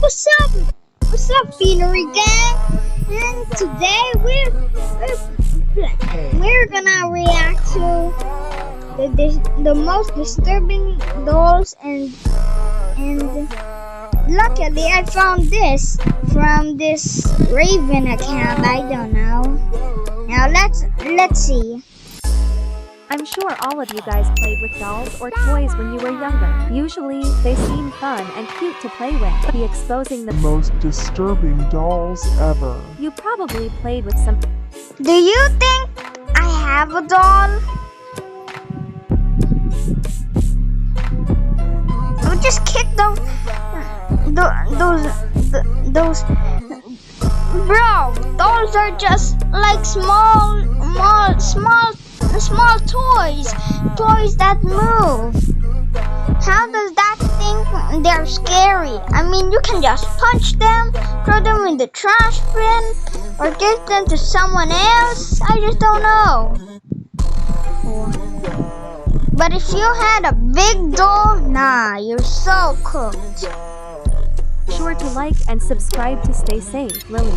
what's up? What's up, Beanery Gang? And today we're gonna react to the most disturbing dolls, and luckily I found this from this Raven account. I don't know. Now let's see. I'm sure all of you guys played with dolls or toys when you were younger. Usually, they seem fun and cute to play with. Be exposing the most disturbing dolls ever. You probably played with some. Do you think I have a doll? I would just kick those. Bro, those are just like small toys that move. How does that think they're scary? I mean, you can just punch them, throw them in the trash bin, or give them to someone else. I just don't know. But if you had a big doll, nah, you're so cooked. Sure to like and subscribe to stay safe, Lilies.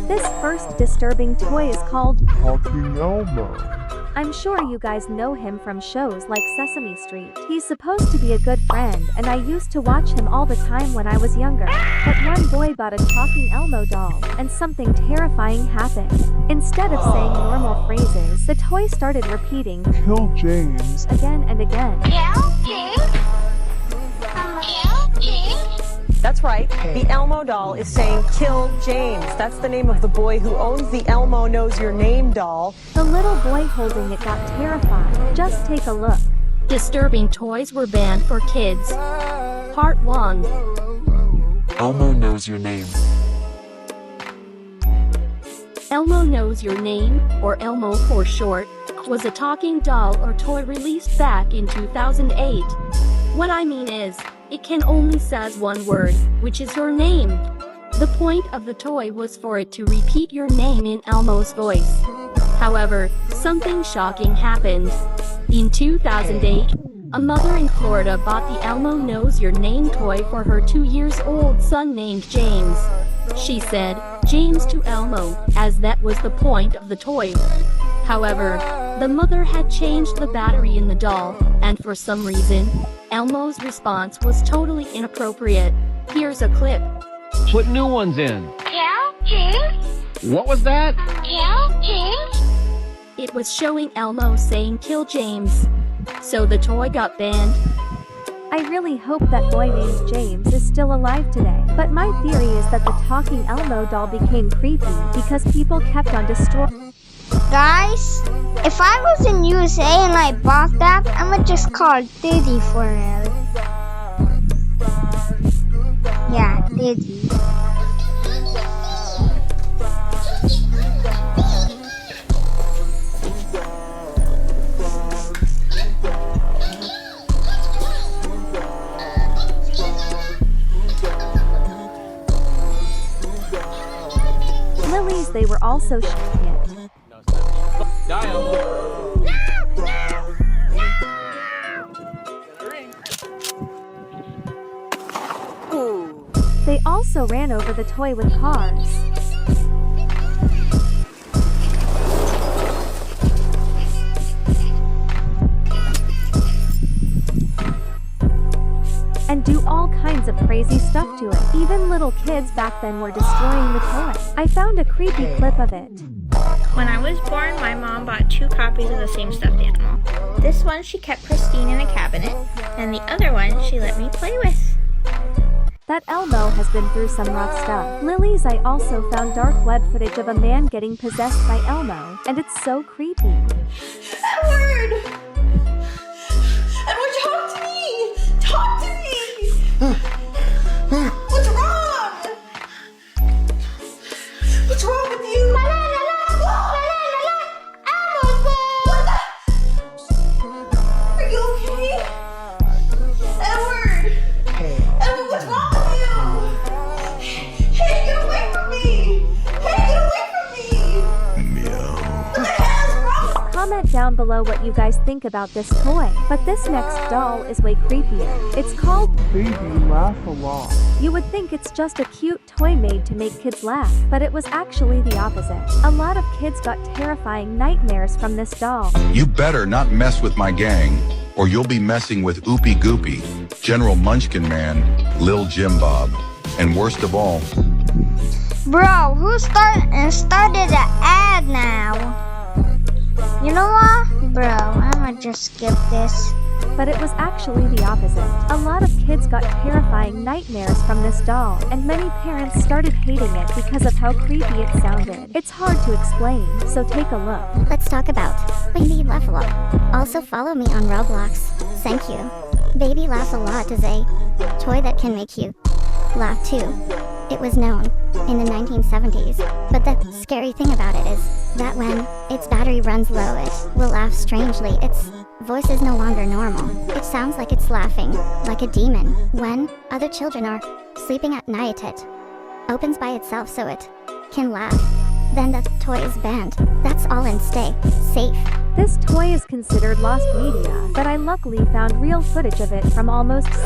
This first disturbing toy is called Talking Elmo. I'm sure you guys know him from shows like Sesame Street. He's supposed to be a good friend, and I used to watch him all the time when I was younger. But one boy bought a talking Elmo doll, and something terrifying happened. Instead of saying normal phrases, the toy started repeating, "Kill James," again and again. Kill James? Kill James? That's right. The Elmo doll is saying, "Kill James." That's the name of the boy who owns the Elmo Knows Your Name doll. The little boy holding it got terrified. Just take a look. Disturbing toys were banned for kids. Part 1. Elmo Knows Your Name. Elmo Knows Your Name, or Elmo for short, was a talking doll or toy released back in 2008. What I mean is, it can only says one word, which is your name. The point of the toy was for it to repeat your name in Elmo's voice. However, something shocking happened. In 2008, a mother in Florida bought the Elmo Knows Your Name toy for her 2-year-old son named James. She said, "James to Elmo," as that was the point of the toy. However, the mother had changed the battery in the doll, and for some reason, Elmo's response was totally inappropriate. Here's a clip. Put new ones in. Kill James? What was that? Kill James? It was showing Elmo saying "Kill James." So the toy got banned. I really hope that boy named James is still alive today. But my theory is that the talking Elmo doll became creepy because people kept on destroying. Guys, if I was in USA and I bought that, I would just call Diddy for it. Yeah, Diddy. Lilies, they were also shooting it. They also ran over the toy with cars. And do all kinds of crazy stuff to it. Even little kids back then were destroying the toy. I found a creepy clip of it. When I was born, my mom bought 2 copies of the same stuffed animal. This one she kept pristine in a cabinet, and the other one she let me play with. That Elmo has been through some rough stuff. Lilies, I also found dark web footage of a man getting possessed by Elmo, and it's so creepy. Edward! Edward, talk to me! Talk to me! What's wrong? What's wrong with you? Are you okay? Edward! Edward, what's wrong with you? Hey, get away from me! Hey, get away from me! Meow. What the hell is wrong? Comment down down below what you guys think about this toy. But this next doll is way creepier. It's called Baby Laugh a Lot. You would think it's just a cute toy made to make kids laugh, but it was actually the opposite. A lot of kids got terrifying nightmares from this doll. You better not mess with my gang, or you'll be messing with Oopie Goopie, General Munchkin Man, Lil Jim Bob, and worst of all, Bro, who started the ad now? You know what? Bro, I'ma just skip this. But it was actually the opposite. A lot of kids got terrifying nightmares from this doll, and many parents started hating it because of how creepy it sounded. It's hard to explain, so take a look. Let's talk about Baby Laugh a Lot. Also follow me on Roblox. Thank you. Baby Laugh a Lot is a toy that can make you laugh too. It was known in the 1970s, but the scary thing about it is that when its battery runs low, it will laugh strangely. Its voice is no longer normal. It sounds like it's laughing, like a demon. When other children are sleeping at night, it opens by itself so it can laugh. Then the toy is banned. That's all, and stay safe. This toy is considered lost media, but I luckily found real footage of it from almost 60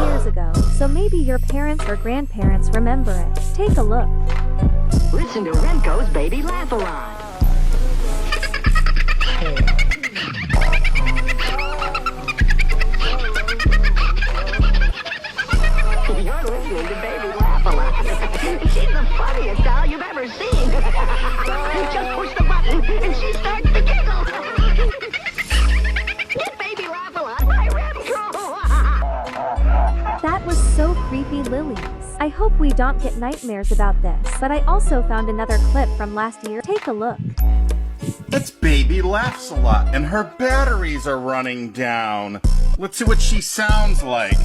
years ago, so maybe your parents or grandparents remember it. Take a look. Listen to Remco's Baby Laugh a Lot. You're listening to Baby Laugh a Lot. She's the funniest doll you've ever seen. Just push the button and she starts to giggle. Get Baby Laugh a Lot by Remco. That was so creepy, Lilies. I hope we don't get nightmares about this, but I also found another clip from last year. Take a look. It's Baby Laughs a Lot, and her batteries are running down. Let's see what she sounds like.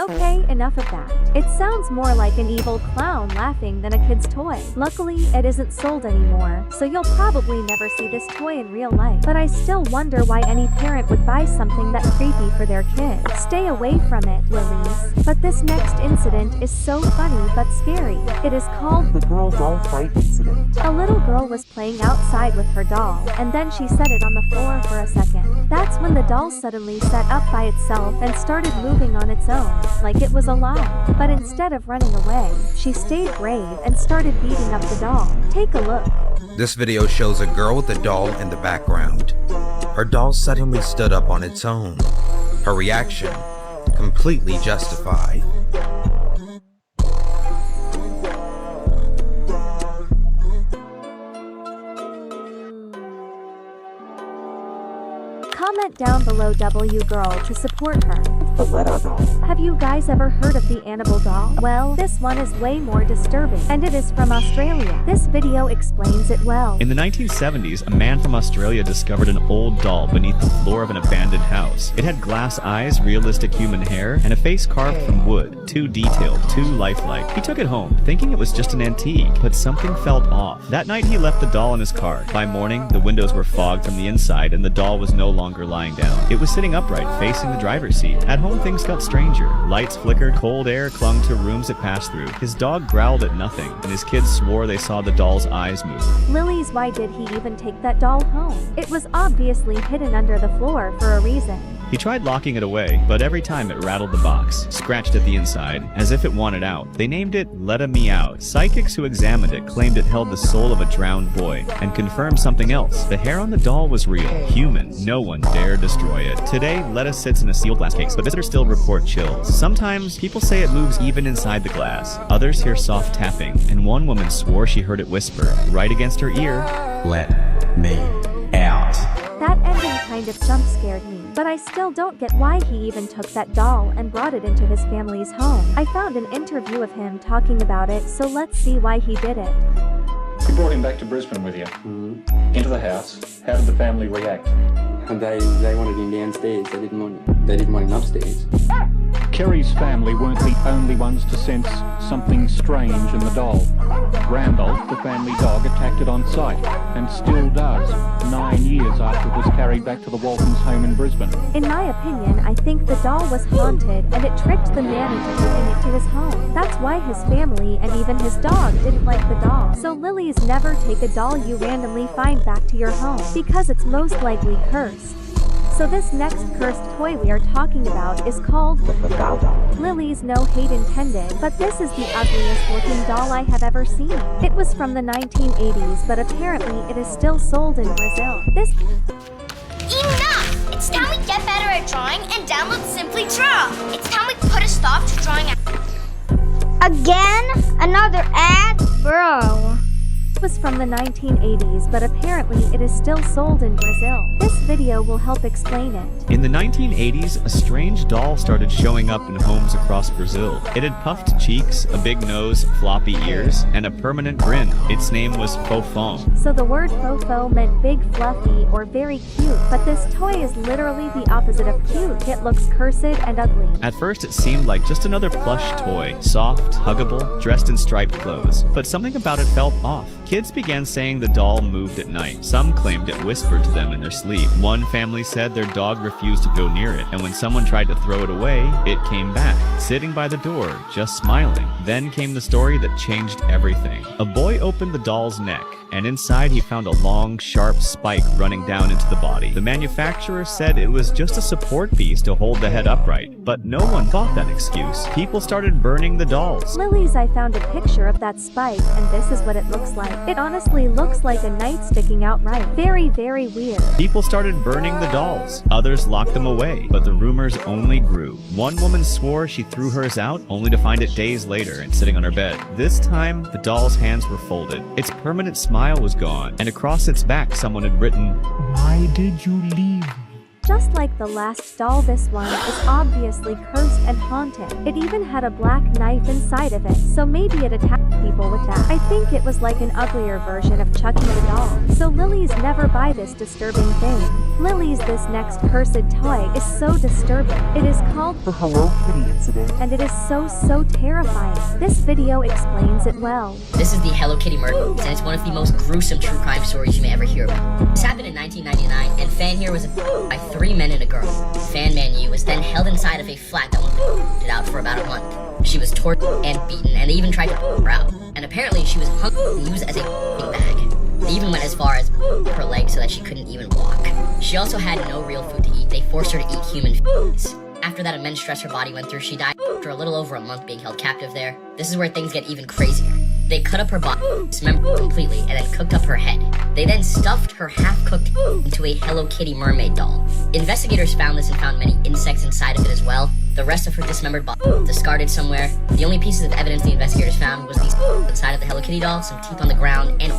Okay, enough of that. It sounds more like an evil clown laughing than a kid's toy. Luckily, it isn't sold anymore, so you'll probably never see this toy in real life. But I still wonder why any parent would buy something that creepy for their kid. Stay away from it, Lilies. But this next incident is so funny but scary. It is called The Girl Doll Fight Incident. A little girl was playing outside with her doll, and then she set it on the floor for a second. That's when the doll suddenly sat up by itself and started moving on its own, like it was alive. But instead of running away, she stayed brave and started beating up the doll. Take a look. This video shows a girl with a doll in the background. Her doll suddenly stood up on its own. Her reaction, completely justified. Comment down below W girl to support her. The Letter Doll. Have you guys ever heard of the Annabelle doll? Well, this one is way more disturbing, and it is from Australia. This video explains it well. In the 1970s, a man from Australia discovered an old doll beneath the floor of an abandoned house. It had glass eyes, realistic human hair, and a face carved from wood, too detailed, too lifelike. He took it home, thinking it was just an antique, but something felt off. That night, he left the doll in his car. By morning, the windows were fogged from the inside, and the doll was no longer lying down. It was sitting upright, facing the driver's seat. At home, things got stranger. Lights flickered, cold air clung to rooms it passed through. His dog growled at nothing, and his kids swore they saw the doll's eyes move. Lilies, why did he even take that doll home? It was obviously hidden under the floor for a reason. He tried locking it away, but every time it rattled the box, scratched at the inside, as if it wanted out. They named it Let 'Em Me Out. Psychics who examined it claimed it held the soul of a drowned boy, and confirmed something else. The hair on the doll was real, human. No one dare destroy it. Today, Letta sits in a sealed glass case, but visitors still report chills. Sometimes, people say it moves even inside the glass. Others hear soft tapping, and one woman swore she heard it whisper, right against her ear, "Let me out." That ending kind of jump scared me, but I still don't get why he even took that doll and brought it into his family's home. I found an interview of him talking about it, so let's see why he did it. You brought him back to Brisbane with you, into the house. How did the family react? And they wanted him downstairs. They didn't want him upstairs. Kerry's family weren't the only ones to sense something strange in the doll. Randolph, the family dog, attacked it on sight, and still does, 9 years after it was carried back to the Waltons' home in Brisbane. In my opinion, I think the doll was haunted and it tricked the man into taking it to his home. That's why his family and even his dog didn't like the doll. So Lilies, never take a doll you randomly find back to your home, because it's most likely cursed. So this next cursed toy we are talking about is called Lilies, no hate intended, but this is the ugliest looking doll I have ever seen. It was from the 1980s, but apparently it is still sold in Brazil. Enough! It's time we get better at drawing and download Simply Draw. It's time we put a stop to drawing. Again? Another ad? Bro. Was from the 1980s, but apparently it is still sold in Brazil. This video will help explain it. In the 1980s, a strange doll started showing up in homes across Brazil. It had puffed cheeks, a big nose, floppy ears, and a permanent grin. Its name was Fofão. So the word fofo meant big, fluffy, or very cute, but this toy is literally the opposite of cute. It looks cursed and ugly. At first it seemed like just another plush toy, soft, huggable, dressed in striped clothes, but something about it felt off. Kids began saying the doll moved at night. Some claimed it whispered to them in their sleep. One family said their dog refused to go near it, and when someone tried to throw it away, it came back, sitting by the door, just smiling. Then came the story that changed everything. A boy opened the doll's neck, and inside he found a long, sharp spike running down into the body. The manufacturer said it was just a support piece to hold the head upright, but no one bought that excuse. People started burning the dolls. Lilies, I found a picture of that spike, and this is what it looks like. It honestly looks like a knife sticking out right. Very, very weird. People started burning the dolls. Others locked them away, but the rumors only grew. One woman swore she threw hers out, only to find it days later and sitting on her bed. This time, the doll's hands were folded. Its permanent smile was gone, and across its back someone had written, "Why did you leave?" Just like the last doll, this one is obviously cursed and haunted. It even had a black knife inside of it, so maybe it attacked people with that. I think it was like an uglier version of Chucky the doll. So Lilies, never buy this disturbing thing. Lilies, this next cursed toy is so disturbing. It is called The Hello Kitty Incident, and it is so terrifying. This video explains it well. This is the Hello Kitty murder, and it's one of the most gruesome true crime stories you may ever hear about. This happened in 1999, and Fan here was by 3 men and a girl. Fan Man Yu was then held inside of a flat that was out for about a month. She was tortured and beaten, and they even tried to her out. And apparently she was hung and used as a bag. They even went as far as her legs so that she couldn't even walk. She also had no real food to eat. They forced her to eat human foods. After that immense stress her body went through, she died after a little over a month being held captive there. This is where things get even crazier. They cut up her body, dismembered completely, and then cooked up her head. They then stuffed her half-cooked into a Hello Kitty mermaid doll. Investigators found this and found many insects inside of it as well. The rest of her dismembered body was discarded somewhere. The only pieces of evidence the investigators found was these inside of the Hello Kitty doll, some teeth on the ground, and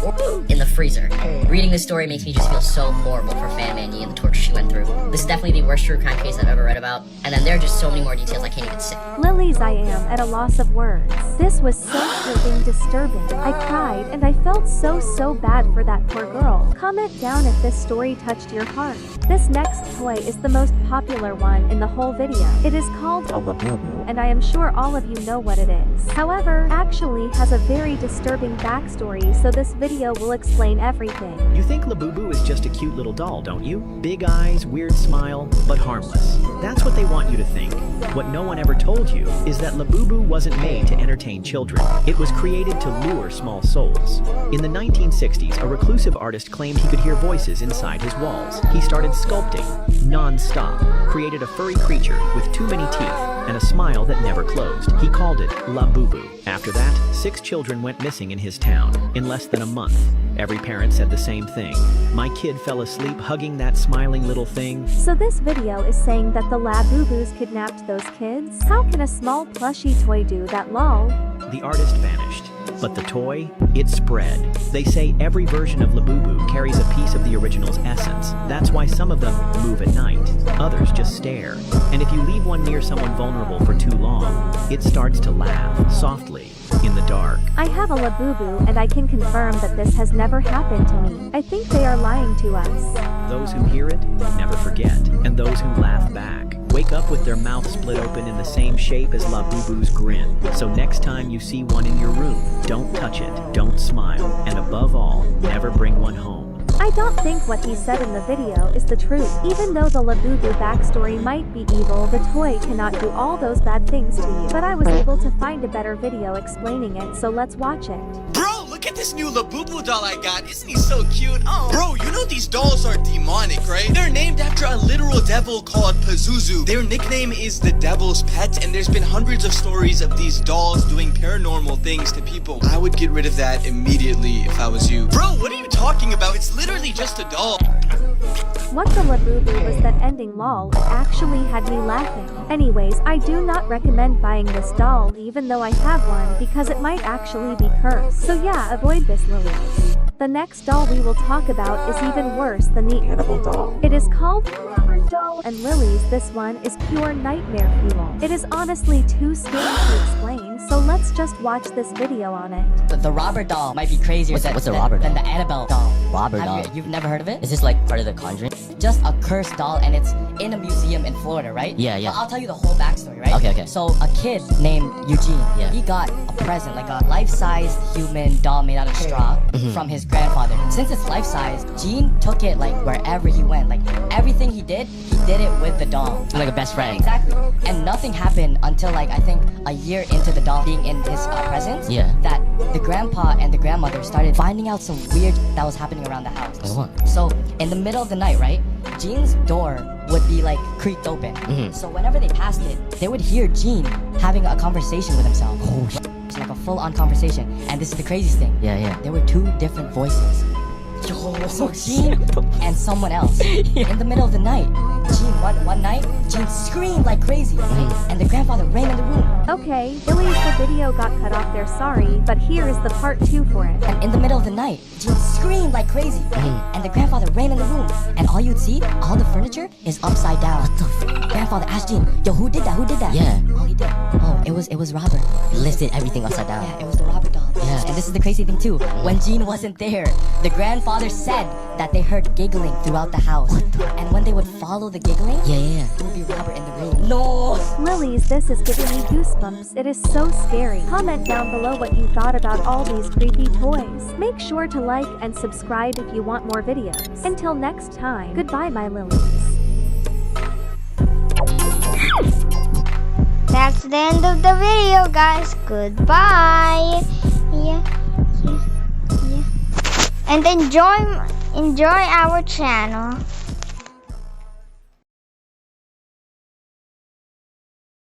in the freezer. Reading this story makes me just feel so horrible for Fan Man Yi and the torture she went through. This is definitely the worst true crime case I've ever read about. And then there are just so many more details I can't even say. Lilies, I am at a loss of words. This was so freaking disturbing. I cried and I felt so bad for that poor girl. Comment down if this story touched your heart. This next toy is the most popular one in the whole video. It is called Labubu, and I am sure all of you know what it is. However, actually has a very disturbing backstory, so this video will explain everything. You think Labubu is just a cute little doll, don't you? Big eyes, weird smile, but harmless. That's what they want you to think. What no one ever told you is that Labubu wasn't made to entertain children. It was created to lure small souls. In the 1960s, a reclusive artist claimed he could hear voices inside his walls. He started sculpting non-stop, created a furry creature with too many teeth and a smile that never closed. He called it Labubu. After that, 6 children went missing in his town in less than a month. Every parent said the same thing. My kid fell asleep hugging that smiling little thing. So this video is saying that the Labubus kidnapped those kids? How can a small plushie toy do that, lol? The artist vanished, but the toy, it spread. They say every version of Labubu carries a piece of the original's essence. That's why some of them move at night, others just stare. And if you leave one near someone vulnerable for too long, it starts to laugh softly. in the dark. I have a Labubu and I can confirm that this has never happened to me. I think they are lying to us. Those who hear it never forget, and those who laugh back wake up with their mouth split open in the same shape as Labubu's grin. So next time you see one in your room, don't touch it, don't smile, and above all, never bring one home. I don't think what he said in the video is the truth. Even though the Labubu backstory might be evil, the toy cannot do all those bad things to you. But I was able to find a better video explaining it, so let's watch it. Bro, look at this new Labubu doll I got. Isn't he so cute? Oh. Bro, you know these dolls are demonic, right? They're named after a literal devil called Pazuzu. Their nickname is the Devil's Pet, and there's been hundreds of stories of these dolls doing paranormal things to people. I would get rid of that immediately if I was you. Bro, what are you talking about? It's literally just a doll. What the Labubu was that ending lol, it actually had me laughing. Anyways, I do not recommend buying this doll even though I have one because it might actually be cursed. So yeah, avoid this, Lily. The next doll we will talk about is even worse than the animal doll. It is called Robert Doll, and Lily's this one is pure nightmare fuel. It is honestly too scary to explain, so let's just watch this video on it. The Robert doll might be crazier What's a Robert than doll? the Annabelle doll. Robert doll. You've never heard of it? Is this like part of the Conjuring? Just a cursed doll, and it's in a museum in Florida, right? Yeah, yeah. But I'll tell you the whole backstory, right? Okay. So a kid named Eugene, Yeah. he got a present, like a life-sized human doll made out of straw from his grandfather. Since it's life-sized, Gene took it like wherever he went. Like everything he did it with the doll. Like a best friend. Exactly. And nothing happened until like I think a year into the doll being in his presence. Yeah. That the grandpa and the grandmother started finding out some weird that was happening around the house. Like what? So in the middle of the night, right? Gene's door would be like creaked open. So whenever they passed it, they would hear Gene having a conversation with himself. It's like a full-on conversation. And this is the craziest thing. Yeah. There were two different voices. So Gene and someone else. In the middle of the night, Gene, one night, Gene screamed like crazy. And the grandfather ran in the room. Okay, Lily's the video got cut off there, sorry, but here is the part 2 for it. And in the middle of the night, Gene screamed like crazy. And the grandfather ran in the room. And all you'd see, all the furniture is upside down. What the Grandfather asked Gene, yo, who did that? Yeah. All he did, it was Robert. He lifted everything upside down. Yeah, it was the Robert doll. Yeah. And this is the crazy thing too. When Gene wasn't there, the grandfather said that they heard giggling throughout the house. And when they would follow the giggling, Yeah. it would be Robert in the room. No! Lily's, this is giving me goosebumps. It is so scary. Comment down below what you thought about all these creepy toys. Make sure to like and subscribe if you want more videos. Until next time, goodbye my Lilies. That's the end of the video, guys. Goodbye. Yeah. And enjoy our channel.